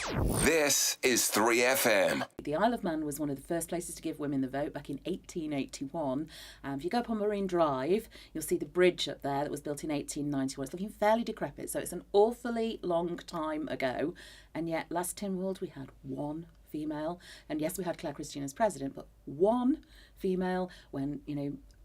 This is 3FM. The Isle of Man was one of the first places to give women the vote back in 1881. If you go up on Marine Drive, you'll see the bridge up there that was built in 1891. It's looking fairly decrepit, so it's an awfully long time ago. And yet, last Tynwald, we had one female. And yes, we had Claire Christian as president, but one female when,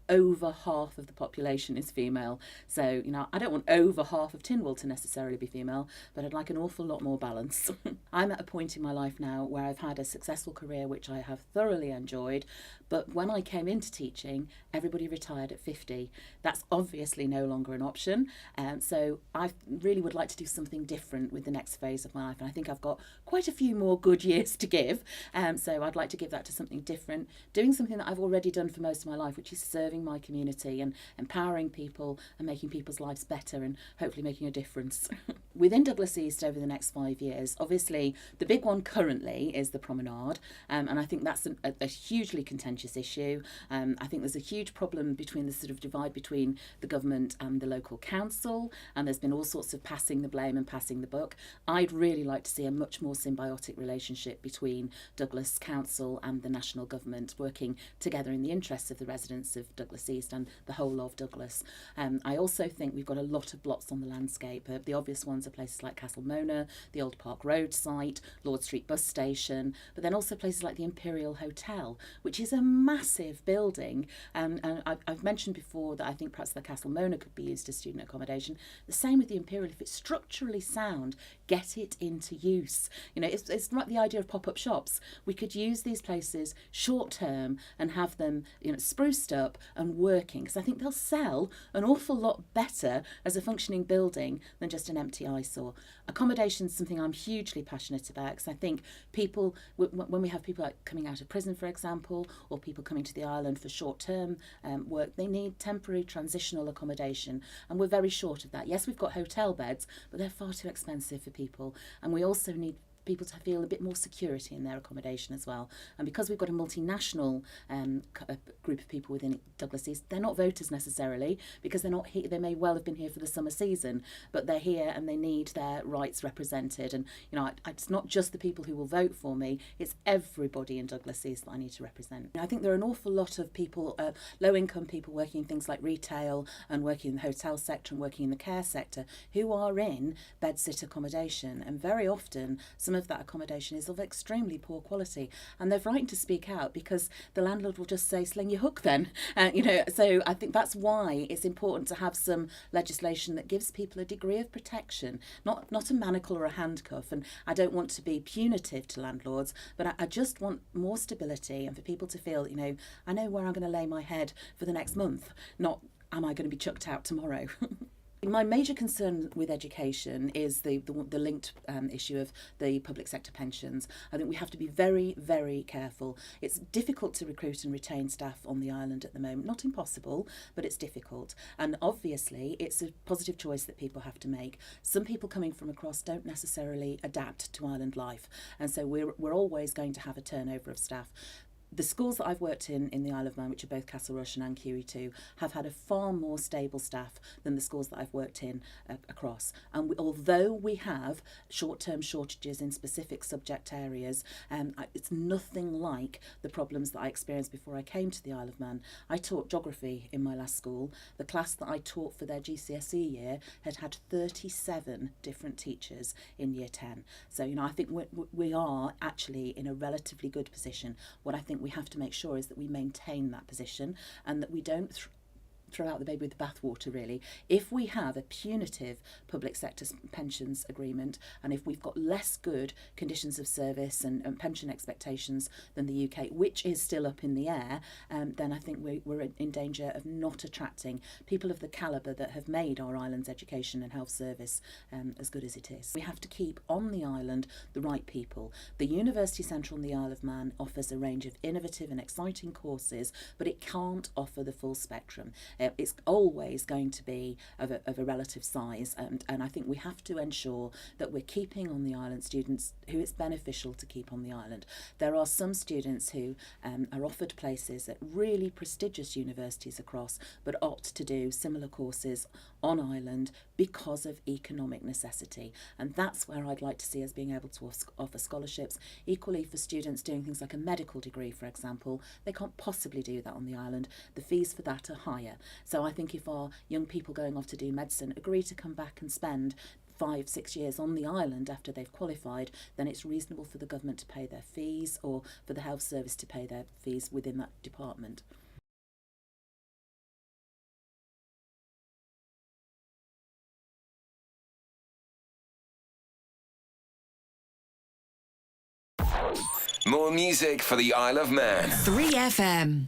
over half of the population is female. So, I don't want over half of Tynwald to necessarily be female, but I'd like an awful lot more balance. I'm at a point in my life now where I've had a successful career, which I have thoroughly enjoyed. But when I came into teaching, everybody retired at 50. That's obviously no longer an option. So I really would like to do something different with the next phase of my life. And I think I've got quite a few more good years to give. So I'd like to give that to something different, doing something that I've already done for most of my life, which is serving my community and empowering people and making people's lives better and hopefully making a difference. Within Douglas East over the next 5 years, obviously the big one currently is the promenade, and I think that's a hugely contentious issue. I think there's a huge problem between the sort of divide between the government and the local council, and there's been all sorts of passing the blame and passing the buck. I'd really like to see a much more symbiotic relationship between Douglas Council and the national government, working together in the interests of the residents of Douglas East and the whole of Douglas. I also think we've got a lot of blots on the landscape. The obvious ones are places like Castle Mona, the Old Park Road site, Lord Street bus station, but then also places like the Imperial Hotel, which is a massive building. And I've mentioned before that I think perhaps the Castle Mona could be used as student accommodation. The same with the Imperial. If it's structurally sound, get it into use. It's not the idea of pop-up shops. We could use these places short term and have them spruced up and working, because I think they'll sell an awful lot better as a functioning building than just an empty eyesore. Accommodation is something I'm hugely passionate about, because I think people, when we have people like coming out of prison, for example, or people coming to the island for short-term work, they need temporary transitional accommodation, and we're very short of that. Yes, we've got hotel beds, but they're far too expensive for people, and we also need people to feel a bit more security in their accommodation as well. And because we've got a multinational group of people within Douglas East, they're not voters necessarily, because they're not here. They may well have been here for the summer season, but they're here and they need their rights represented. And it's not just the people who will vote for me, it's everybody in Douglas East that I need to represent. I think there are an awful lot of people, low income people working in things like retail and working in the hotel sector and working in the care sector, who are in bedsit accommodation, and very often some of that accommodation is of extremely poor quality, and they're frightened to speak out because the landlord will just say, sling your hook then. So I think that's why it's important to have some legislation that gives people a degree of protection, not a manacle or a handcuff. And I don't want to be punitive to landlords, but I just want more stability and for people to feel, I know where I'm going to lay my head for the next month, not am I going to be chucked out tomorrow. My major concern with education is the linked issue of the public sector pensions. I think we have to be very, very careful. It's difficult to recruit and retain staff on the island at the moment. Not impossible, but it's difficult. And obviously, it's a positive choice that people have to make. Some people coming from across don't necessarily adapt to island life. And so we're always going to have a turnover of staff. The schools that I've worked in the Isle of Man, which are both Castle Rushen and QE2, have had a far more stable staff than the schools that I've worked in across. And although we have short-term shortages in specific subject areas, it's nothing like the problems that I experienced before I came to the Isle of Man. I taught geography in my last school. The class that I taught for their GCSE year had 37 different teachers in year 10. So, I think we are actually in a relatively good position. What I think we have to make sure is that we maintain that position and that we don't throw out the baby with the bathwater, really. If we have a punitive public sector pensions agreement, and if we've got less good conditions of service and pension expectations than the UK, which is still up in the air, then I think we're in danger of not attracting people of the calibre that have made our island's education and health service as good as it is. We have to keep on the island the right people. The University Centre on the Isle of Man offers a range of innovative and exciting courses, but it can't offer the full spectrum. It's always going to be of a relative size, and I think we have to ensure that we're keeping on the island students who it's beneficial to keep on the island. There are some students who are offered places at really prestigious universities across, but opt to do similar courses on island because of economic necessity, and that's where I'd like to see us being able to offer scholarships. Equally, for students doing things like a medical degree, for example, they can't possibly do that on the island. The fees for that are higher. So I think if our young people going off to do medicine agree to come back and spend 5-6 years on the island after they've qualified, then it's reasonable for the government to pay their fees, or for the health service to pay their fees within that department. More music for the Isle of Man. 3FM.